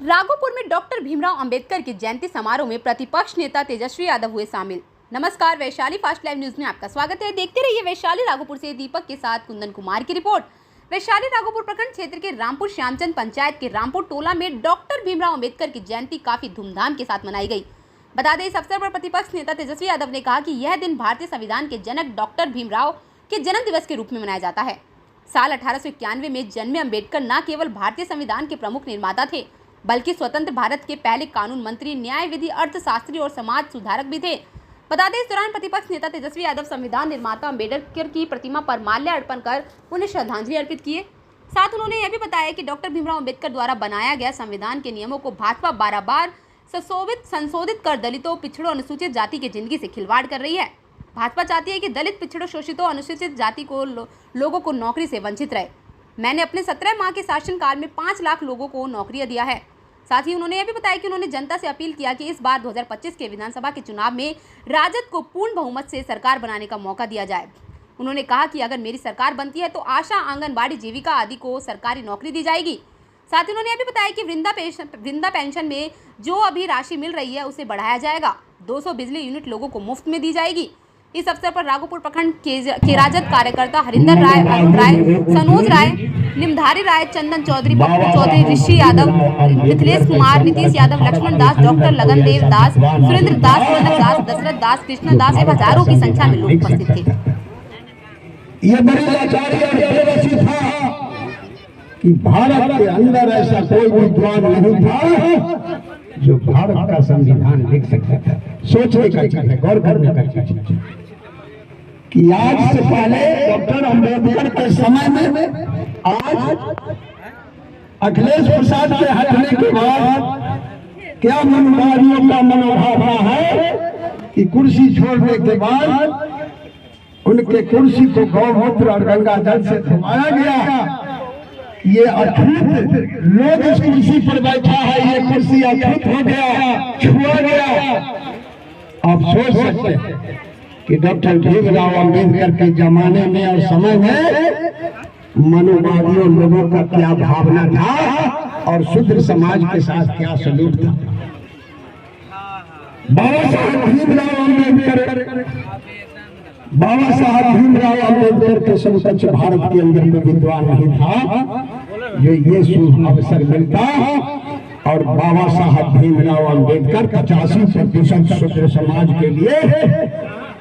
राघोपुर में डॉक्टर भीमराव अंबेडकर की जयंती समारोह में प्रतिपक्ष नेता तेजस्वी यादव हुए शामिल। नमस्कार, वैशाली फास्ट लाइव न्यूज में आपका स्वागत है। देखते रहिए वैशाली राघोपुर से दीपक के साथ कुंदन कुमार की रिपोर्ट। वैशाली राघोपुर प्रखंड क्षेत्र के रामपुर श्यामचंद पंचायत के रामपुर टोला में डॉक्टर भीमराव अंबेडकर की जयंती काफी धूमधाम के साथ मनाई गई। बता दें, इस अवसर पर प्रतिपक्ष नेता तेजस्वी यादव ने कहा कि यह दिन भारतीय संविधान के जनक डॉक्टर भीमराव के जन्म दिवस के रूप में मनाया जाता है। साल 1891 में जन्मे अंबेडकर न केवल भारतीय संविधान के प्रमुख निर्माता थे, बल्कि स्वतंत्र भारत के पहले कानून मंत्री, न्याय विधि अर्थशास्त्री और समाज सुधारक भी थे। बता दें, इस दौरान प्रतिपक्ष नेता तेजस्वी यादव संविधान निर्माता अंबेडकर की प्रतिमा पर माल्य अर्पण कर उन्हें श्रद्धांजलि अर्पित किए। साथ उन्होंने यह भी बताया कि डॉक्टर भीमराव अंबेडकर द्वारा बनाया गया संविधान के नियमों को भाजपा बार-बार संशोधित कर दलितों, पिछड़ों, अनुसूचित जाति की जिंदगी से खिलवाड़ कर रही है। भाजपा चाहती है कि दलित, पिछड़ों, शोषितों, अनुसूचित जाति को लोगों को नौकरी से वंचित रहे। मैंने अपने 17 माह के शासनकाल में 5 लाख लोगों को नौकरियां दिया है। साथ ही उन्होंने यह भी बताया कि उन्होंने जनता से अपील किया कि इस बार 2025 के विधानसभा के चुनाव में राजद को पूर्ण बहुमत से सरकार बनाने का मौका दिया जाए। उन्होंने कहा कि अगर मेरी सरकार बनती है तो आशा, आंगनबाड़ी, जीविका आदि को सरकारी नौकरी दी जाएगी। साथ ही उन्होंने यह भी बताया कि वृंदा पेंशन में जो अभी राशि मिल रही है उसे बढ़ाया जाएगा। 200 बिजली यूनिट लोगों को मुफ्त में दी जाएगी। इस अवसर पर राघोपुर प्रखंड के राजद कार्यकर्ता हरिंदर राय, अरुण राय, सनोज राय, निमधारी राय, चंदन चौधरी, पप्पू चौधरी, ऋषि यादव, मिथिलेश कुमार, नीतीश यादव, लक्ष्मण दास, डॉक्टर लगन देव दास, सुरेंद्र दास, कनक दास, दशरथ दास, कृष्ण दास एवं हजारों की संख्या में लोग उपस्थित थे। ये बड़ी लाचारी और बेबसी था कि भारत के अंदर ऐसा कोई विद्वान नहीं था जो भारत का संविधान लिख सकता था। सोचने का चीज है, गौर करने का चीज है कि आज से पहले डॉक्टर अंबेडकर के समय में आज अखिलेश प्रसाद के हटने के बाद क्या मनोवादियों का मनोभाव रहा है कि कुर्सी छोड़ने के बाद उनके कुर्सी को गौमूत्र और गंगा जल से धुआया गया। ये अछूत लोग इस कुर्सी पर बैठा है, ये कुर्सी अछूत हो गया, छुआ गया। आप सोच सकते हैं कि डॉक्टर भीमराव अंबेडकर के जमाने में और समय में मनोवादियों लोगों का क्या भावना था और शूद्र समाज के साथ क्या सलूक था। बाबा साहब भीमराव अंबेडकर के समकक्ष भारत के अंदर में विद्वान नहीं था जो ये शुभ अवसर मिलता। और बाबा साहब भीमराव अंबेडकर 85% शूद्र समाज के लिए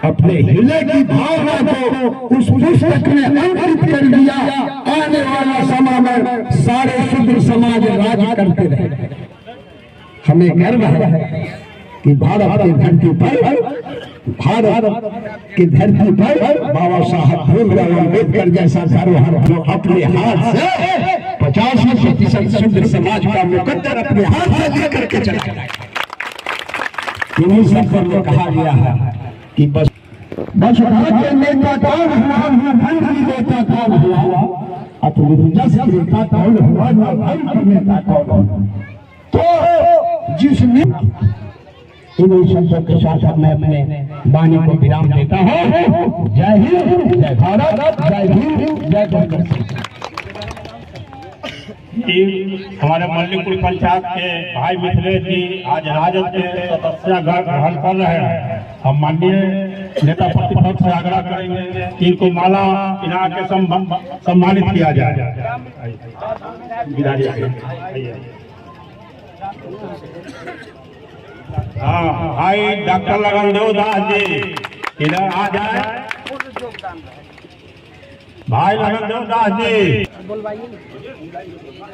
अपने हिले की भावना को उस पुस्तक में अंकित कर दिया। आने वाला समय में सारे शूद्र समाज राज करते रहे। हमें गर्व है कि भारत की धरती पर बाबा साहब भीमराव अंबेडकर जैसा धरोहर जो अपने हाथ से 50% शूद्र समाज का मुकद्दर अपने हाथ से लेकर के चला। इन्हीं सफर में कहा गया है कि बस के नेता कौन हुआ, धन की नेता कौन हुआ, अपने जस नेता कौन हुआ, धन की नेता कौन हुआ। तो जिसने इन्हीं शब्दों के साथ मैं अपने वाणी को विराम देता हूँ। जय हिंद, जय भारत, जय भीम, जय कांग्रेस। हमारे मल्लिकपुर पंचायत के भाई मिथिलेश जी आज राजद के सदस्य ग्रहण कर रहे हैं। हम माननीय नेता प्रतिपक्ष से आग्रह करेंगे कि इनको माला पहना के सम्मानित किया जाए। हाँ, भाई डॉक्टर लगन देव दास जी इधर आ जाए। भाई लगन देव दास जी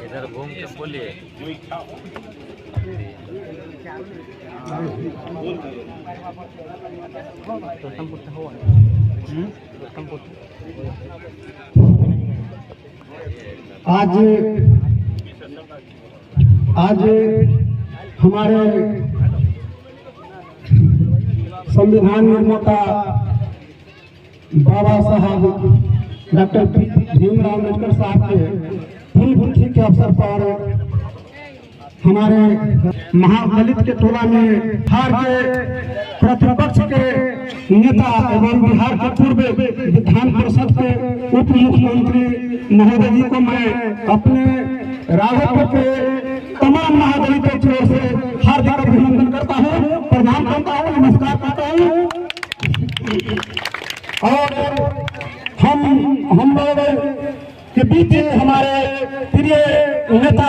इधर घूम के बोलिए। आज हमारे संविधान निर्माता बाबा साहब डॉक्टर भीमराव अंबेडकर साहब के पुण्यतिथि के अवसर पर हमारे महादलित के टोला में बिहार के प्रतिपक्ष के नेता एवं बिहार के पूर्व विधान परिषद के उप मुख्यमंत्री महोदय जी को मैं अपने राघोपुर के तमाम महादलितों की ओर से हार्दिक अभिनंदन करता हूँ, प्रणाम करता हूँ, नमस्कार करता हूँ। और हम लोग के बीच हमारे प्रिय नेता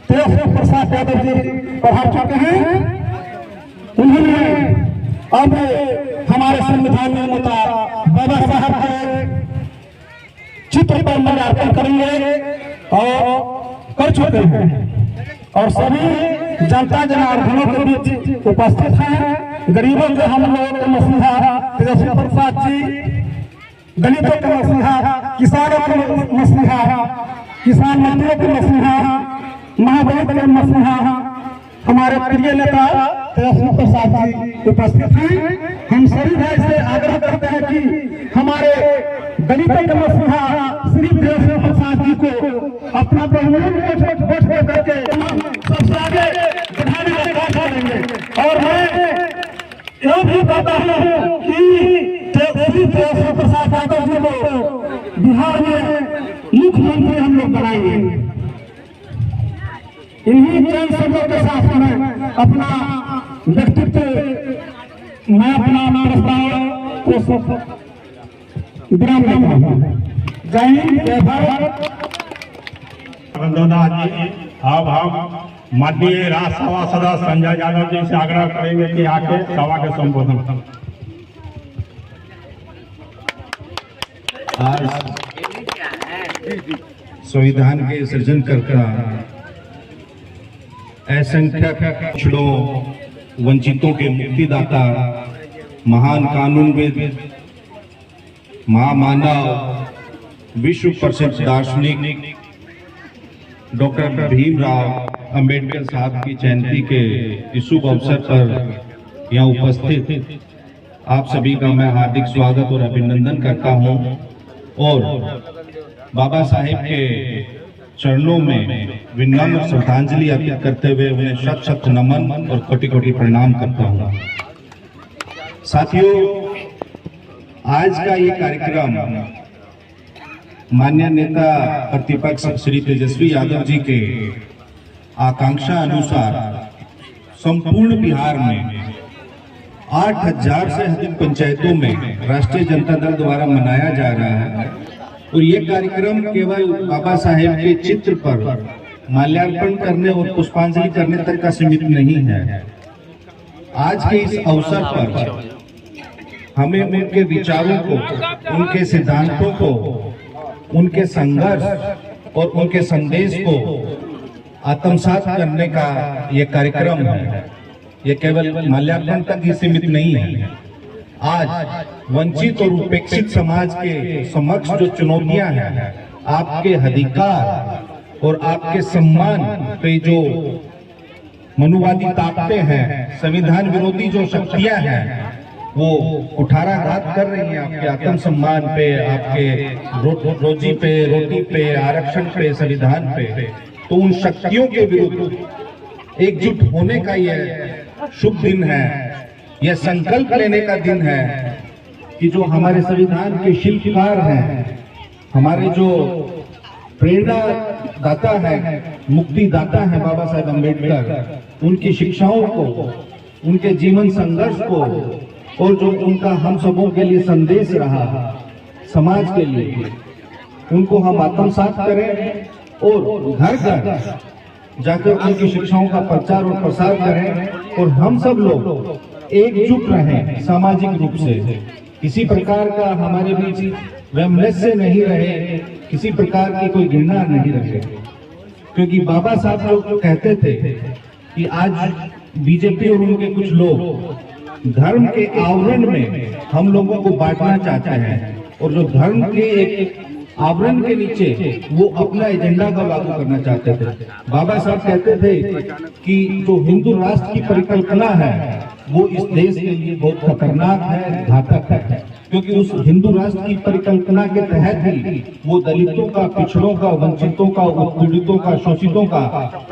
तेजस्वी प्रसाद यादव जी पधार चुके हैं। उन्होंने अब हमारे संविधान निर्माता बाबा साहब के चित्र पर माल्यार्पण करेंगे और कर चुके हैं, और सभी जनता जनार्दनों के बीच उपस्थित हैं। गरीबों के हम लोग के मसीहा तेजस्वी प्रसाद जी, दलितों के मसीहा, किसानों के मसीहा, किसान मंत्रियों के मसीहा, महादलित के मसीहा हमारे प्रिय नेता तेजस्वी प्रसाद जी उपस्थित हैं। हम सभी भाई से आग्रह करते हैं कि हमारे दलितों के मसीहा श्री तेजस्वी प्रसाद जी को अपना बहुमूल्य वोट करके सबसे आगे बढ़ाने का काम करेंगे। और मैं यह भी कहता हूँ कि तेजस्वी प्रसाद यादव जी को बिहार में मुख्यमंत्री हम लोग बनाएंगे। इन्हीं चंद शब्दों के साथ मैं अपना व्यक्तित्व, मैं अपना प्रस्ताव को विराम देता हूँ। जय हिंद, जय भारत। वंदना जी, अब हम माननीय राज्यसभा सदस्य संजय यादव जी से आग्रह करेंगे कि आके सभा के संबोधन करें। आज संविधान के सृजनकर्ता, असंख्यक पिछड़ों वंचितों के मुक्तिदाता, महान कानूनविद, महामानव, विश्व प्रसिद्ध दार्शनिक डॉक्टर भीमराव अंबेडकर साहब की जयंती के इस शुभ अवसर पर यहाँ उपस्थित आप सभी का मैं हार्दिक स्वागत और अभिनंदन करता हूँ, और बाबा साहेब के चरणों में विनम्र श्रद्धांजलि अर्पित करते हुए उन्हें शत शत नमन और कोटि कोटि प्रणाम करता हूँ। साथियों, आज का ये कार्यक्रम माननीय नेता प्रतिपक्ष श्री तेजस्वी यादव जी के आकांक्षा अनुसार संपूर्ण बिहार में 8000 से अधिक पंचायतों में राष्ट्रीय जनता दल द्वारा मनाया जा रहा है। और ये कार्यक्रम केवल बाबा साहेब के चित्र पर माल्यार्पण करने और पुष्पांजलि करने तक का सीमित नहीं है। आज के इस अवसर पर हमें उनके विचारों को, उनके सिद्धांतों को, उनके संघर्ष और उनके संदेश को आत्मसात करने का ये कार्यक्रम है। ये केवल माल्यार्पण तक ही सीमित नहीं है। आज वंचित और उपेक्षित समाज के समक्ष जो चुनौतियां हैं, आपके अधिकार और आपके सम्मान पे जो मनुवादी ताकतें हैं, संविधान विरोधी जो शक्तियां हैं, वो कुठाराघात कर रही हैं आपके आत्म सम्मान पे, आपके रोजी पे, रोटी पे, आरक्षण पे, संविधान पे। तो उन शक्तियों के विरुद्ध एकजुट होने का यह शुभ दिन है, यह संकल्प लेने का दिन है कि जो हमारे संविधान के शिल्पकार हैं, हमारे जो प्रेरणा दाता है, मुक्ति दाता है बाबा साहेब अम्बेडकर, उनकी शिक्षाओं को, उनके जीवन संघर्ष को, और जो उनका हम सबों के लिए संदेश रहा समाज के लिए, उनको हम आत्मसात करें और घर घर जाकर उनकी शिक्षाओं का प्रचार और प्रसार करें। और हम सब लोग एकजुट रहें सामाजिक रूप से, किसी प्रकार का हमारे बीच वैमनस्य नहीं रहे, किसी प्रकार की कोई घृणा नहीं रहे। क्योंकि बाबा साहब लोग कहते थे कि आज बीजेपी और उनके कुछ लोग धर्म के आवरण में हम लोगों को बांटना चाहते हैं, और जो धर्म के एक आवरण के नीचे वो अपना एजेंडा को लागू करना चाहते थे। बाबा साहब कहते थे कि जो हिंदू राष्ट्र की परिकल्पना है वो इस देश के लिए बहुत खतरनाक है, घातक है, क्योंकि उस हिंदू राष्ट्र की परिकल्पना के तहत ही वो दलितों का, पिछड़ों का, वंचितों का, उत्पीड़ितों का, शोषितों का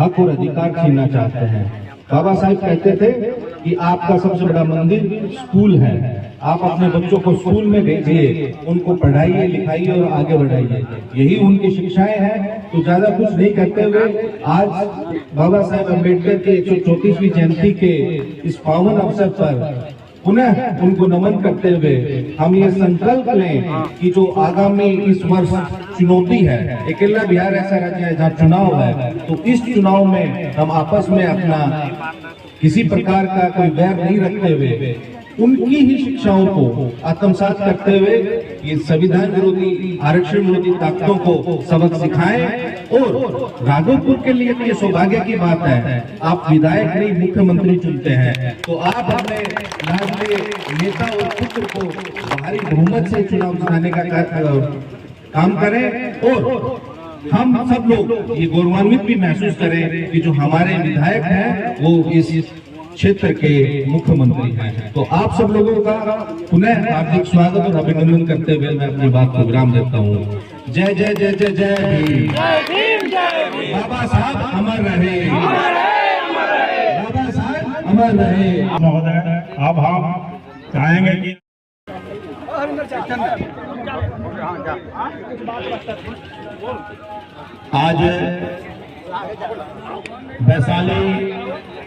हक और अधिकार छीनना चाहते हैं। बाबा साहब कहते थे कि आपका सबसे बड़ा मंदिर स्कूल है, आप अपने बच्चों को स्कूल में भेजिए, उनको पढ़ाइए लिखाइए और आगे बढ़ाइए, यही उनकी शिक्षाएं हैं। तो ज्यादा कुछ नहीं कहते हुए आज बाबा साहेब अम्बेडकर की 134वीं जयंती के इस पावन अवसर पर पुनः उनको नमन करते हुए हम ये संकल्प लें कि जो आगामी इस वर्ष चुनौती है, अकेला बिहार ऐसा राज्य है जहाँ चुनाव है, तो इस चुनाव में हम आपस में अपना किसी प्रकार का कोई वैर नहीं रखते हुए उनकी ही शिक्षाओं को आत्मसात करते हुए ये संविधान विरोधी आरक्षण विरोधी ताकतों को सबक सिखाएं। और राघोपुर के लिए ये सौभाग्य की बात है, आप विधायक नहीं मुख्यमंत्री चुनते हैं, तो आप अपने लाडले नेता और पुत्र को भारी बहुमत से चुनाव जिताने का काम करें और हम सब लोग ये गौरवान्वित भी महसूस करें कि जो हमारे विधायक हैं वो इस क्षेत्र के मुख्यमंत्री हैं। तो आप सब लोगों का पुनः हार्दिक स्वागत और अभिनंदन करते हुए मैं अपनी बात को विराम देता हूँ। जय जय जय जय जय भीम। बाबा साहब अमर रहे, बाबा साहब अमर रहे। महोदय, अब हम चाहेंगे कि आज वैशाली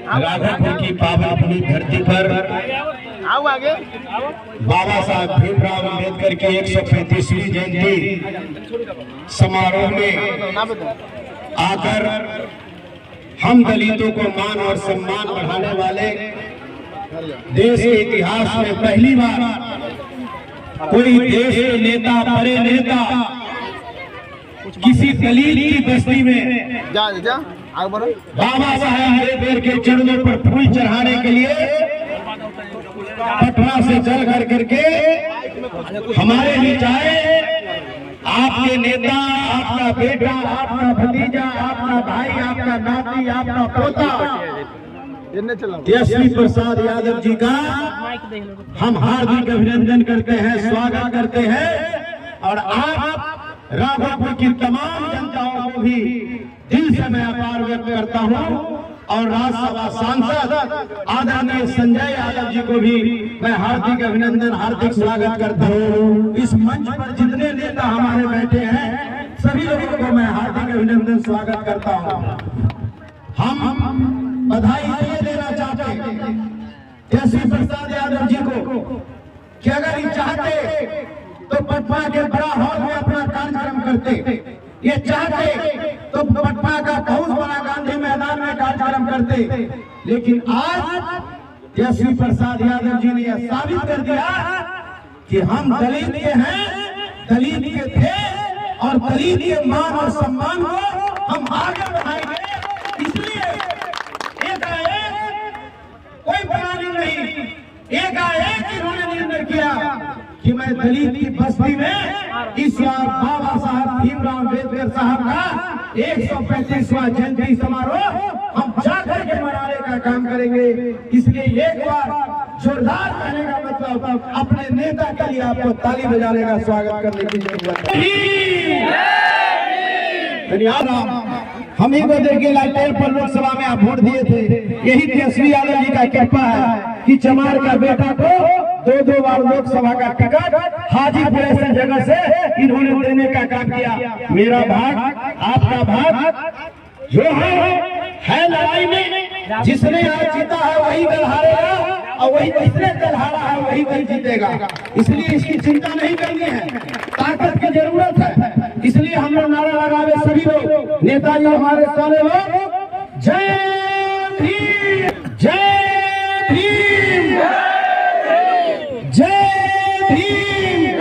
राघोपुर की पावन धरती पर बाबा साहब भीमराव अम्बेडकर की 135वीं जयंती समारोह में आकर हम दलितों को मान और सम्मान बढ़ाने वाले देश के इतिहास में पहली बार कोई देश के नेता, बड़े नेता किसी दलित की बस्ती में बाबा साहब अम्बेडकर के चरणों पर फूल चढ़ाने के लिए पटना से चल करके हमारे बीच आए। आपके नेता, आपका बेटा, आपका भतीजा, आपका भाई, आपका नाती, आपका पोता तेजस्वी प्रसाद यादव जी का हम हार्दिक अभिनंदन करते हैं, स्वागत करते हैं। और आप राघोपुर की तमाम जनताओं को भी दिल से मैं आभार व्यक्त करता हूं और राज्यसभा सांसद आदरणीय संजय यादव जी को भी मैं हार्दिक अभिनंदन, हार्दिक स्वागत करता हूं। इस मंच पर जितने नेता हमारे बैठे हैं सभी लोगों को मैं हार्दिक अभिनंदन स्वागत करता हूं। हम बधाई ये देना चाहते हैं तेजस्वी प्रसाद यादव जी को कि अगर ये चाहते तो पटना के बड़ा हॉल में अपना कार्यक्रम करते, ये चाहते तो पटना का बहुत बड़ा गांधी मैदान में कार्यक्रम करते। लेकिन आज तेजस्वी प्रसाद यादव जी ने यह साबित कर दिया कि हम दलित के हैं, दलित के थे और दलित के मान और सम्मान को हम आगे बढ़ाएंगे। इसलिए एकाएक कोई प्लानिंग नहीं, एकाएक इन्होंने निर्णय किया कि मैं दलित की बस्ती में इस बार बाबा साहब भीमराव अम्बेडकर साहब का 135वां जयंती समारोह हम जाकर के मनाने का काम करेंगे। इसलिए एक बार जोरदार कहने का मतलब अपने नेता के लिए आपको ताली बजाने का स्वागत करने की जरूरत है। हम ही को देखिए लालटेन पर लोकसभा में आप वोट दिए थे, यही तेजस्वी यादव जी का कृपा है कि चमार का बेटा को दो बार लोकसभा का टिकट हाजीपुर ऐसी जगह से इन्होंने देने का काम किया। मेरा भाग, आपका भाग जो है लड़ाई में जिसने आज जीता है वही दल हारेगा और वही जिसने दल हारा है वही जीतेगा। इसलिए इसकी चिंता नहीं करनी है, ताकत की जरूरत है। इसलिए हम लोग नारा लगावे सभी लोग, नेताजी हमारे सारे लोग, जय भीम, जय भीम, जय भीम,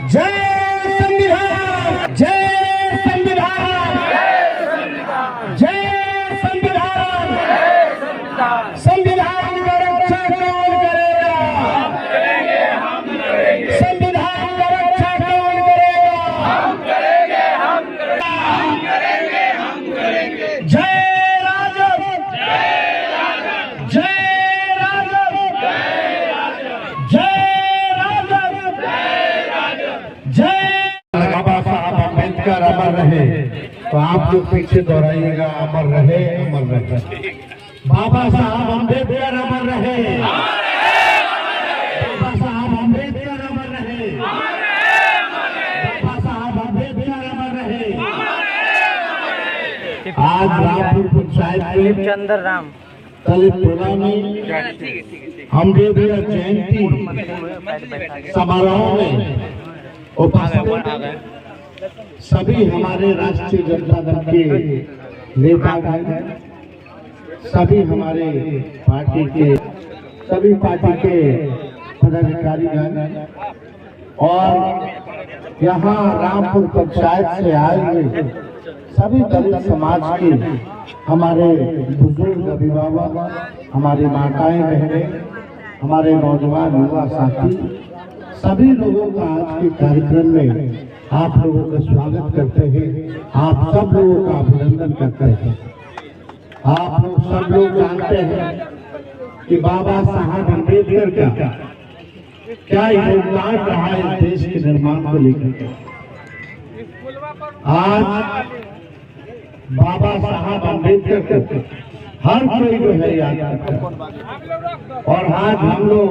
जय संविधान, जय संविधान, जय संविधान। संविधान का रक्षा कौन करेगा? संविधान का रक्षा कौन करेगा? हम करेंगे, हम करेंगे। जय राजद, जय राजद, जय राजद, जय बाबा साहब अम्बेडकर अमर रहे। तो आप जो पीछे दोहराइएगा, अमर रहे, अमर रहे। बाबा साहब अम्बेडकर अमर रहे, बाबा साहब अम्बेडकर अमर रहे, बाबा साहब अम्बेडकर अमर रहे। आज रामपुर पंचायत में चंद्र राम दलित टोला में अम्बेडकर जयंती समारोह में उपस्थित सभी हमारे राष्ट्रीय जनता दल के नेता हैं, सभी हमारे पार्टी के सभी पार्टी के पदाधिकारीगण और यहाँ रामपुर पंचायत से आए हुए सभी दलित समाज के हमारे बुजुर्ग अभिभावक, हमारी माताएं बहनें, हमारे नौजवान युवा साथी, सभी लोगों का आज के कार्यक्रम में आप लोगों का स्वागत करते हैं। आप सब लोगों का अभिनंदन करते हैं। आप लोग सब लोग जानते हैं कि बाबा साहब अम्बेडकर का क्या योगदान रहा है देश के निर्माण को लेकर। आज बाबा साहब अम्बेडकर को हर कोई जो है याद करता है और आज हम लोग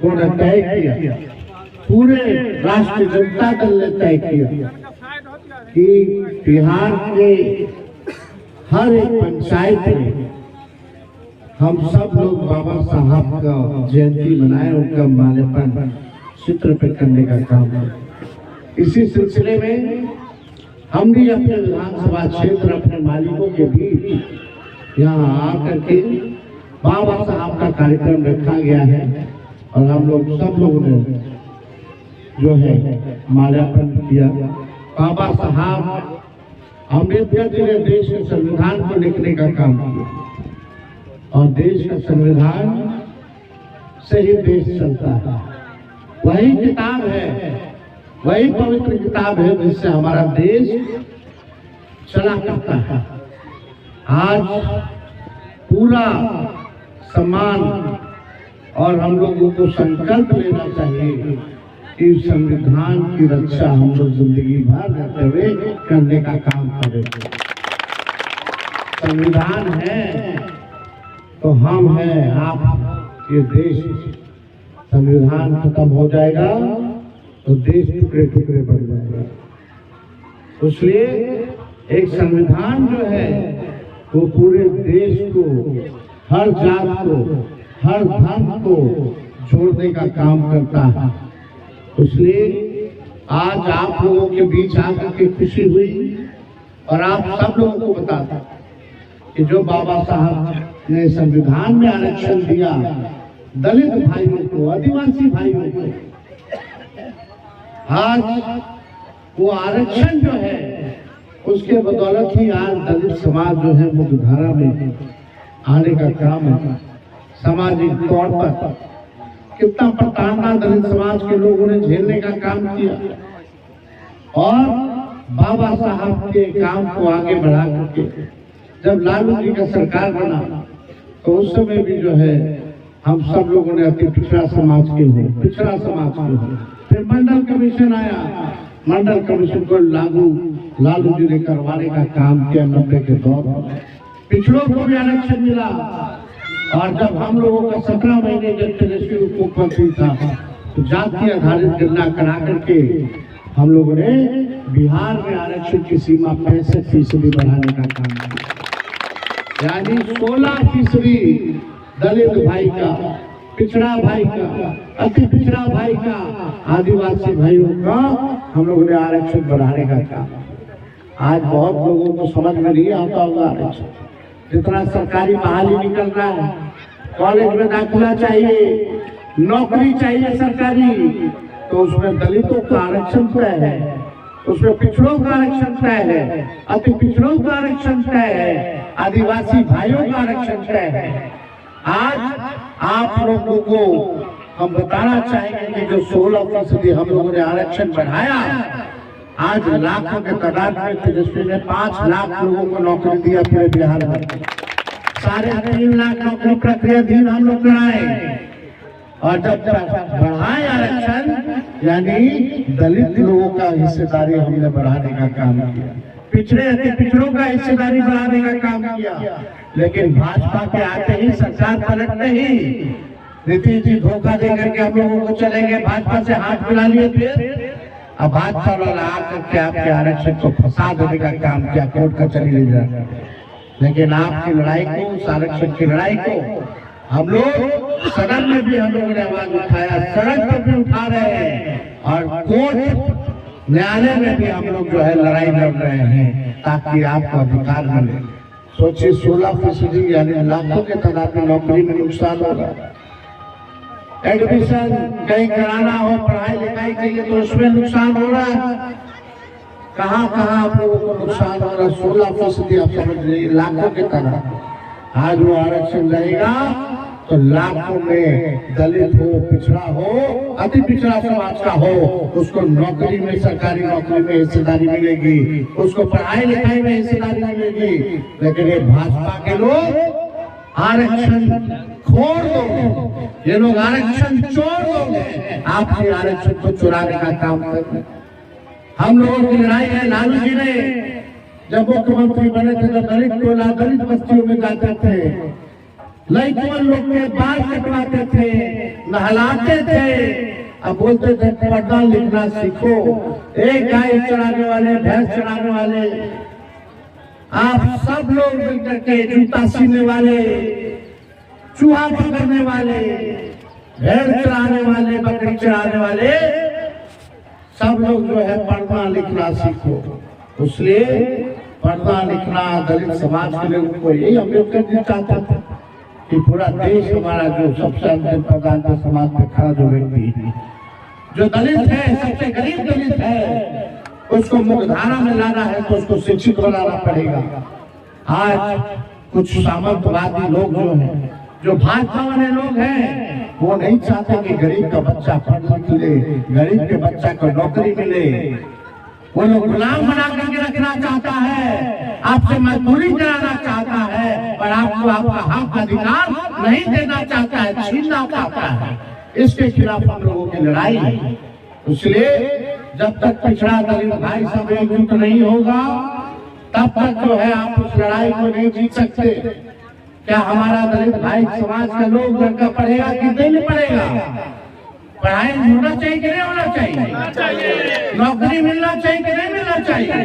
को तय किया, पूरे राष्ट्रीय जनता दल ने तय किया कि बिहार के हर एक पंचायत में हम सब लोग बाबा साहब का जयंती मनाएं, उनका माल्यार्पण चित्र पे करने का काम करें। इसी सिलसिले में हम भी अपने विधानसभा क्षेत्र अपने मालिकों के बीच यहाँ आकर के बाबा साहब का कार्यक्रम रखा गया है और हम लोग सब लोगों ने जो है माल्यार्पण किया। बाबा साहब अम्बेडकर जी ने देश के संविधान को लिखने का काम किया और देश का संविधान से ही देश चलता है। वही किताब है, वही पवित्र किताब है जिससे हमारा देश चला करता है। आज पूरा सम्मान और हम लोगों को संकल्प लेना चाहिए कि संविधान की रक्षा हम लोग जिंदगी भर रहते हुए करने का काम करेंगे। संविधान है तो हम हैं, आप, ये देश। संविधान खत्म हो जाएगा तो देश टुकड़े टुकड़े बढ़ जाएगा। इसलिए एक संविधान जो है वो पूरे देश को, हर जात को, हर धर्म को जोड़ने का काम करता है। इसलिए आज आप लोगों के बीच आकर के खुशी हुई और आप सब लोगों को बताता कि जो बाबा साहब ने संविधान में आरक्षण दिया दलित भाइयों को, आदिवासी भाइयों को, आज वो आरक्षण जो है उसके बदौलत ही आज दलित समाज जो है मुख्यधारा में आने का काम है। सामाजिक तौर पर कितना प्रताड़ना दलित समाज के लोगों ने झेलने का काम किया और बाबा साहब के काम को आगे बढ़ा करके जब लालू जी का सरकार बना तो उस समय भी जो है हम सब लोगों ने अति पिछड़ा समाज के हो, पिछड़ा समाज के हो। फिर मंडल कमीशन आया, मंडल कमीशन को लालू जी ने करवाने का काम किया 90 के दौर में। पिछड़ों को भी आरक्षण मिला और जब हम लोगों का 17 महीने जब तेजस्वी उप मुख्यमंत्री था तो जाति आधारित गणना करा करके हम लोगों ने बिहार में आरक्षण की सीमा 65% बढ़ाने का काम किया। यानी 16% दलित भाई का, पिछड़ा भाई का, अति पिछड़ा भाई का, आदिवासी भाइयों का हम लोगों ने आरक्षण बढ़ाने का काम। आज बहुत लोगों को समझ में नहीं आता होगा आरक्षण। जितना सरकारी बहाली निकल रहा है, कॉलेज में दाखिला चाहिए, नौकरी चाहिए सरकारी, तो उसमें दलितों का आरक्षण तय है, उसमें पिछड़ों का आरक्षण तय है, अति पिछड़ों का आरक्षण तय है, आदिवासी भाइयों का आरक्षण तय है। आज आप लोगों को हम बताना चाहेंगे कि जो 16% हम लोगों ने आरक्षण बढ़ाया, आज लाखों के तादाद में तेजस्वी ने 5 लाख लोगों को नौकरी दिया पूरे बिहार में। 3.5 लाख नौकरी प्रक्रियाधीन हम लोग कराए और जब बढ़ाए आरक्षण यानी दलित लोगों का हिस्सेदारी हमने बढ़ाने का काम किया। पिछड़े अति पिछड़ों का हिस्सेदारी बढ़ाने का काम किया, लेकिन भाजपा के आते ही सरकार पलटते ही नीतीश जी धोखा देकर के हम लोगों को चले गए, भाजपा से हाथ मिला लिए। फिर अब भाजपा वाला आकर के आपके आरक्षण को फंसा देने का काम किया, कोर्ट कचहरी ले जा। लेकिन आपकी लड़ाई को, उस आरक्षण की लड़ाई को हम लोग सदन में भी हम लोगों ने आवाज उठाया, सड़क पर भी उठा रहे हैं और कोर्ट न्यायालय में भी हम लोग जो है लड़ाई लड़ रहे हैं ताकि आपको अधिकार मिले। सोचिए 16% यानी लाखों के तादाद में नौकरी में नुकसान होगा। एडमिशन कहीं कराना हो, पढ़ाई लिखाई के लिए, तो उसमें नुकसान हो रहा है। कहाँ कहाँ आप लोगों को नुकसान हो रहा है। 16% आप समझ लीजिए, लाखों के तरह। आज वो आरक्षण रहेगा तो लाखों में दलित हो, पिछड़ा हो, अति पिछड़ा समाज का हो, उसको नौकरी में, सरकारी नौकरी में हिस्सेदारी मिलेगी, उसको पढ़ाई लिखाई में हिस्सेदारी मिलेगी। लेकिन ये भाजपा के लोग आरक्षण खोर दोगे, ये लोग आरक्षण चोर दोगे, आपके आरक्षण को चुराने का काम कर रहे। हम लोगों की लड़ाई है। लालू जी ने जब मुख्यमंत्री बने थे तो दलित टोला, दलित बस्तियों में जाते थे, लड़कियों लोग के बाल कटवाते थे, नहलाते थे, अब बोलते थे पढ़ना लिखना सीखो। एक गाय चराने वाले, भैंस चराने वाले, आप सब लोग मिलकर के, जूता सीने वाले, चूहा पकड़ने वाले, भेड़ चराने वाले, बकरी चराने वाले, सब लोग जो है पढ़ना लिखना सीखो। इसलिए पढ़ना लिखना दलित समाज के लोगों को यही हम लोग करना चाहते थे कि पूरा देश हमारा जो सबसे अंतिम प्रधान का समाज में खड़ा जो व्यक्ति है, जो दलित है, सबसे गरीब दलित है, उसको मुख्यधारा में लाना है तो उसको शिक्षित बनाना पड़ेगा। आज कुछ सामंतवादी लोग जो हैं, जो भाजपा वाले लोग हैं, वो नहीं चाहते कि गरीब का बच्चा पढ़ लिख ले, गरीब के बच्चा को नौकरी मिले। वो लोग गुलाम बना करके रखना चाहता है, आपसे मजदूरी कराना चाहता है और आपको आपका हक अधिकार नहीं देना चाहता है, छीनना चाहता है। इसके खिलाफ हम लोगों की लड़ाई है। इसलिए जब तक पिछड़ा दलित भाई सब एकजुट नहीं होगा, तब तक जो है आप उस लड़ाई को नहीं जीत सकते। क्या हमारा दलित भाई समाज का लोग लड़का पढ़ेगा कि नहीं पढ़ेगा? पढ़ाई होना चाहिए कि नहीं होना चाहिए? नौकरी मिलना चाहिए कि नहीं मिलना चाहिए?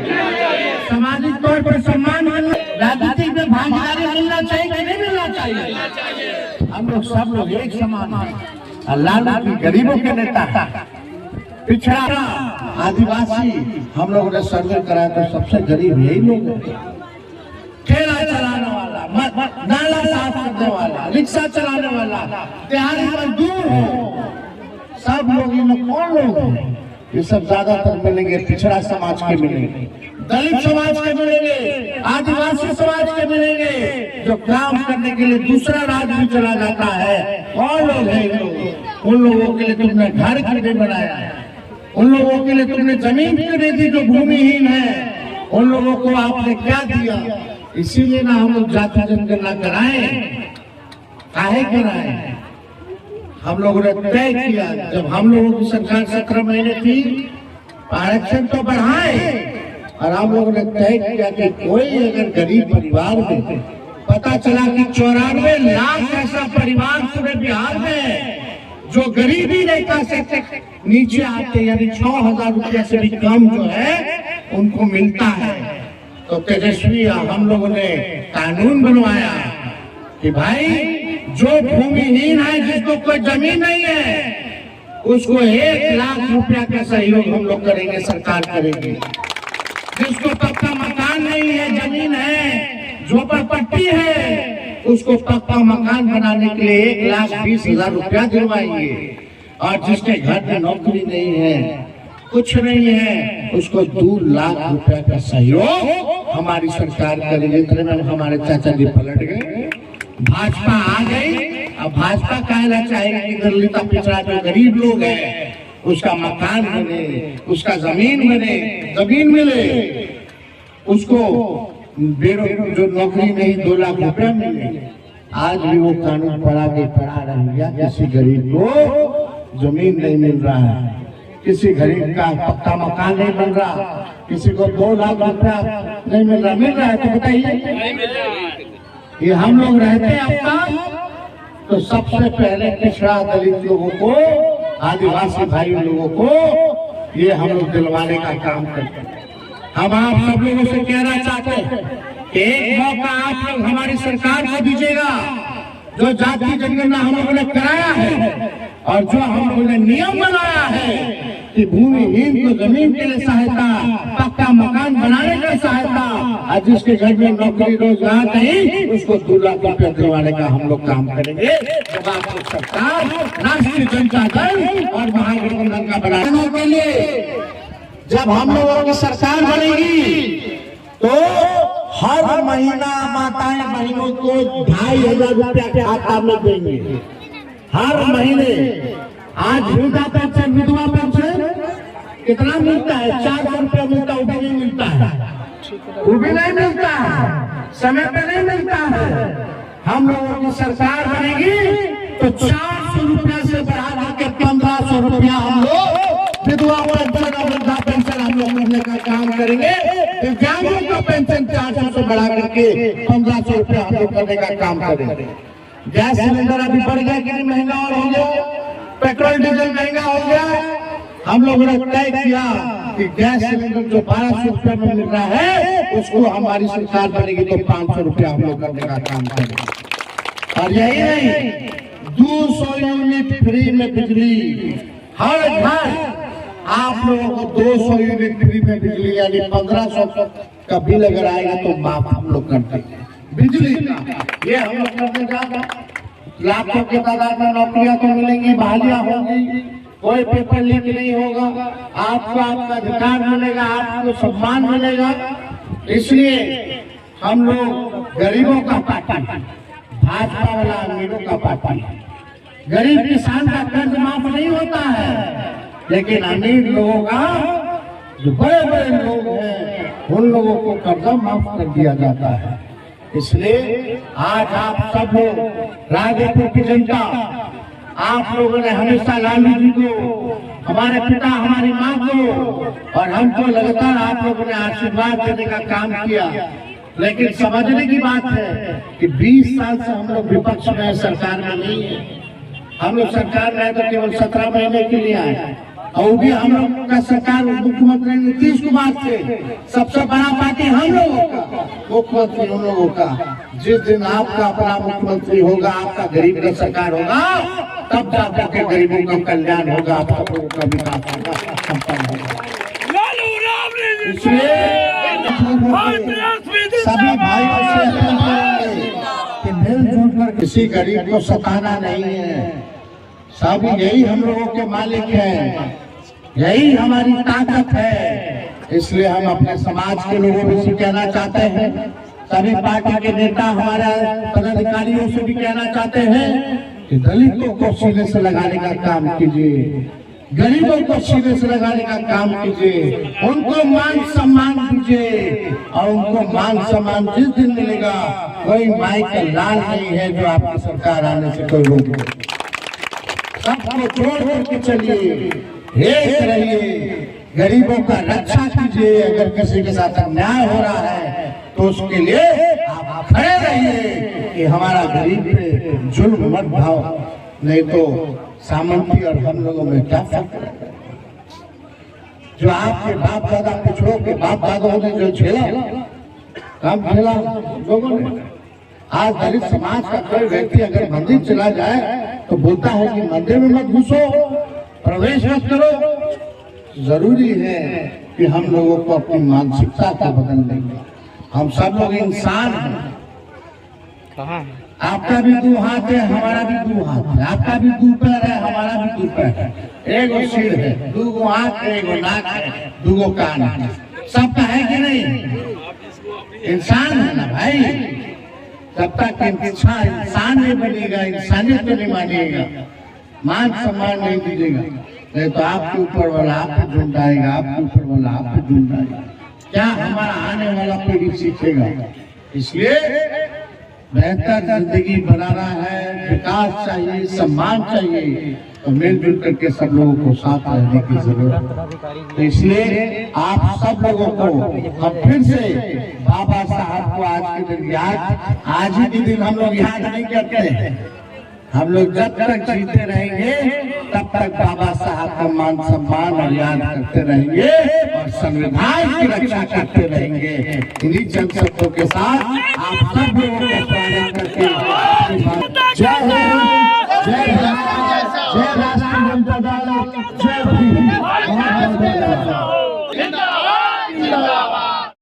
सामाजिक तौर पर सम्मान मिलना, राजनीति में भागीदारी मिलना चाहिए कि नहीं मिलना चाहिए? हम लोग सब लोग एक समान हैं। लालू की गरीबों के नेता, पिछड़ा, आदिवासी, हम लोगों ने सर्वे कराया तो सबसे गरीब यही लोग हैं। ठेला चलाने वाला, नाला साफ करने वाला, रिक्शा चलाने वाला, दिहाड़ी मजदूर हो, सब लोग इन कौन लोग हैं? ये सब ज्यादातर मिलेंगे पिछड़ा समाज के मिलेंगे, दलित समाज के मिलेंगे, आदिवासी समाज के मिलेंगे, जो काम करने के लिए दूसरा राज्य में चला जाता है। कौन लोग हैं इन लोग? उन लोगों के लिए तुमने घर क्यों नहीं बनाया है? उन लोगों के लिए तुमने जमीन क्यों नहीं दी जो भूमिहीन है? उन लोगों को आपने क्या दिया? इसीलिए ना हम लोग जाति जनगणना कराएं। काहे कराएं? हम लोगों ने तय किया, जब हम लोगों की सरकार 17 महीने थी, आरक्षण तो बढ़ाए, और हम लोगों ने तय किया कि कोई अगर गरीब परिवार में, पता चला कि 94 लाख ऐसा परिवार पूरे बिहार में जो गरीबी रेखा से नीचे आते, यानी 6,000 रुपया से भी कम जो है उनको मिलता है, तो तेजस्वी हम लोगों ने कानून बनवाया कि भाई जो भूमिहीन है, जिसको कोई जमीन नहीं है, उसको 1 लाख रुपया का सहयोग हम लोग करेंगे, सरकार करेगी। जिसको पक्का मकान नहीं है, जमीन है, झोपड़पट्टी है, उसको पक्का मकान बनाने के लिए 1,20,000 रुपया दिलवाएंगे। और जिसके घर में नौकरी नहीं है, कुछ नहीं है, उसको 2 लाख रुपया का सहयोग हमारी सरकार करेगी। इतने में हमारे चाचा जी पलट गए, भाजपा आ गई। अब भाजपा कहना चाहेगा कि दलित पिछड़ा जो गरीब लोग हैं उसका मकान बने, उसका जमीन बने, जमीन मिले, उसको जो नौकरी नहीं 2 लाख रुपया मिले। आज भी वो कानून पढ़ा रही है, किसी गरीब को जमीन नहीं मिल रहा है, किसी गरीब का पक्का मकान नहीं बन रहा, किसी को 2 लाख रुपया नहीं मिल रहा है तो बताइए। ये हम लोग रहते हैं अपना, तो सबसे पहले पिछड़ा दलित लोगों को, आदिवासी भाई लोगों को ये हम लोग दिलवाने का काम करते हैं। हम आप सब लोगों से कहना चाहते हैं कि एक मौका आप लोग हमारी सरकार को दीजिएगा। जो जाति जनगणना हम लोगों ने कराया है और जो हम लोगों ने नियम बनाया है कि भूमिहीन को जमीन के लिए सहायता, पक्का मकान बनाने की सहायता, और जिसके घर में नौकरी रोजगार नहीं उसको 2 लाख रुपया दिलवाने का हम लोग काम करेंगे। जब आपको सरकार राष्ट्रीय जनता दल और महागठबंधन का बनाने के लिए जब हम लोगों की सरकार बनेगी तो हर महीना माताएं बहनों को 2,500 रुपया खाता में देंगे हर महीने। आज वृद्धा पेंशन, विधवा पेंशन कितना मिलता है? 400 रुपया मिलता है, वो भी नहीं मिलता है, वो भी नहीं मिलता है, समय पे नहीं मिलता है। हम लोगों की सरकार बनेगी तो 400 रुपया से बढ़ा के 1,500 रुपया हम लोग विधवा पेंशन और वृद्धा पेंशन हम लोग करने का काम करेंगे। दिव्यांगों का पेंशन 400 से बढ़ा करके 1,500 रुपया हम लोग करने का काम करेंगे। गैस सिलेंडर अभी बढ़ गया कि नहीं? महंगा और हो गया, पेट्रोल डीजल महंगा हो गया। हम लोगों ने तय किया कि गैस सिलेंडर जो 1,200 रुपया में मिल रहा है उसको हमारी सरकार बनेगी तो 500 रुपया हम लोग करने का काम करेंगे। और यही नहीं, 200 यूनिट फ्री में बिजली हर घर, आप लोगों को 200 यूनिट फ्री में बिजली, यानी 1,500 का बिल अगर आएगा तो माफ हम लोग करते हैं बिजली का। ये हम लोग करने जा रहे हैं। लाखों के तादाद में नौकरियां तो मिलेंगी, बहालियां होंगी, कोई पेपर लीक नहीं होगा, आपको आपका अधिकार मिलेगा, आपको सम्मान मिलेगा। इसलिए हम लोग गरीबों का पार्टी, भाजपा वाला अमीरों का पार्टी। गरीब किसान का कर्ज माफ नहीं होता है, लेकिन अमीर लोगों का, जो बड़े बड़े लोग हैं उन लोगों को कर्जा माफ कर दिया जाता है। इसलिए आज आप सब लोग, राजपुर की जनता, आप लोगों ने हमेशा लालू जी को, हमारे पिता हमारी माँ को और हमको लगातार आप लोगों ने आशीर्वाद देने का काम किया। लेकिन समझने की बात है कि 20 साल से हम लोग विपक्ष में, सरकार में नहीं है। हम लोग सरकार में तो केवल 17 महीने के लिए आए, और भी हम लोग का सरकार मुख्यमंत्री नीतीश कुमार थे। सबसे बड़ा पार्टी हम लोगों का, मुख्यमंत्री हम लोगों का। जिस दिन आपका अपना मुख्यमंत्री होगा, आपका गरीब का सरकार होगा, तब जाकर के गरीबों का कल्याण होगा, आप सब लोगों का विकास होगा, संपन्न होगा। इसलिए सभी भाइयों से अपील करेंगे कि मिलजुल कर किसी गरीब को सताना नहीं है। सब यही हम लोगों के मालिक हैं, यही हमारी ताकत है। इसलिए हम अपने समाज के लोगों से कहना चाहते हैं, सभी पार्टी के नेता, हमारे पदाधिकारियों से भी कहना चाहते हैं कि दलितों को सीने से लगाने का काम कीजिए, गरीबों को सीने से लगाने का काम कीजिए, उनको मान सम्मान दीजिए। और उनको मान सम्मान जिस दिन मिलेगा, कोई माई का लाल नहीं है जो आपकी सरकार आने से कोई रोक। सबको जोड़ करके चलिए, एक रहिए, गरीबों का रक्षा कीजिए। अगर किसी के साथ अन्याय हो रहा है तो उसके लिए आप खड़े रहिए कि हमारा गरीब पे जुल्म मत ढाओ, नहीं तो सामंती और हम लोगों में क्या फर्क है? जो आपके बाप दादा, पिछड़ों के बाप दादाओं ने जो झेला, कम झेला लोगों ने। आज दलित समाज का कोई व्यक्ति अगर मंदिर चला जाए तो बोलता है कि मंदिर में मत घुसो, प्रवेश मत करो। जरूरी है कि हम लोगों को अपनी मानसिकता को बदल देंगे। हम सब लोग इंसान हैं। आपका भी 2 हाथ है, हमारा भी 2 हाथ है, आपका भी 2 पैर है, हमारा भी 2 पैर है, एगो सिर है, 2 आंख है, एगो नाक है, 2 कान है। सबका है कि नहीं? इंसान है ना भाई। जब तक इंसान नहीं बनेगा, इंसानियत नहीं मानिएगा, मान सम्मान नहीं दीजिएगा, नहीं तो आपके ऊपर वाला आप पे ढूंढाएगा, आपके ऊपर वाला आप पे ढूंढाएगा। क्या हमारा आने वाला पीढ़ी सीखेगा? इसलिए बेहतर जिंदगी बनाना है, विकास चाहिए, सम्मान चाहिए, तो मिलजुल करके सब लोगों को साथ रहने की जरूरत है। तो इसलिए आप सब लोगों को हम फिर से बाबा साहब को आज के दिन याद, आज ही के दिन हम लोग याद नहीं करते हैं, हम लोग जब तक जीते रहेंगे तब तक बाबा साहब का मान सम्मान और याद करते रहेंगे और संविधान की रक्षा करते रहेंगे। इन्हीं चंद शब्दों के साथ आप सब लोगों को स्वागत करके जय हिंद, जय भारत, जय राष्ट्रीय जनता दल, जय भीम।